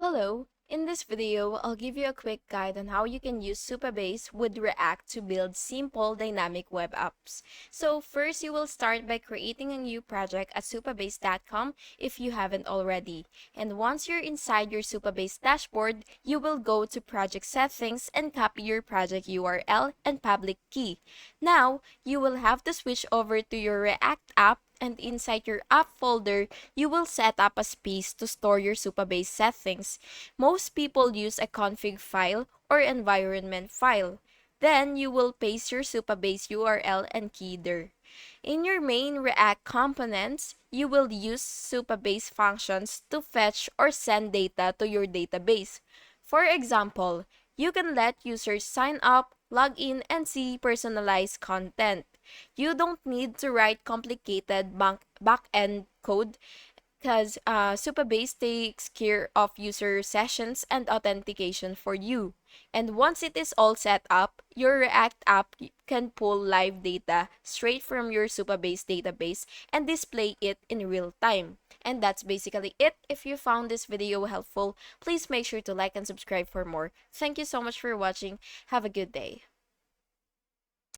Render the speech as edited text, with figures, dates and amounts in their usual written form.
Hello! In this video, I'll give you a quick guide on how you can use Supabase with React to build simple dynamic web apps. So first, you will start by creating a new project at supabase.com if you haven't already. And once you're inside your Supabase dashboard, you will go to project settings and copy your project URL and public key. Now, you will have to switch over to your React app, and inside your app folder, you will set up a space to store your Supabase settings. Most people use a config file or environment file. Then you will paste your Supabase URL and key there. In your main React components, you will use Supabase functions to fetch or send data to your database. For example, you can let users sign up, log in, and see personalized content. You don't need to write complicated back-end code because Supabase takes care of user sessions and authentication for you. And once it is all set up, your React app can pull live data straight from your Supabase database and display it in real time. And that's basically it. If you found this video helpful, please make sure to like and subscribe for more. Thank you so much for watching. Have a good day.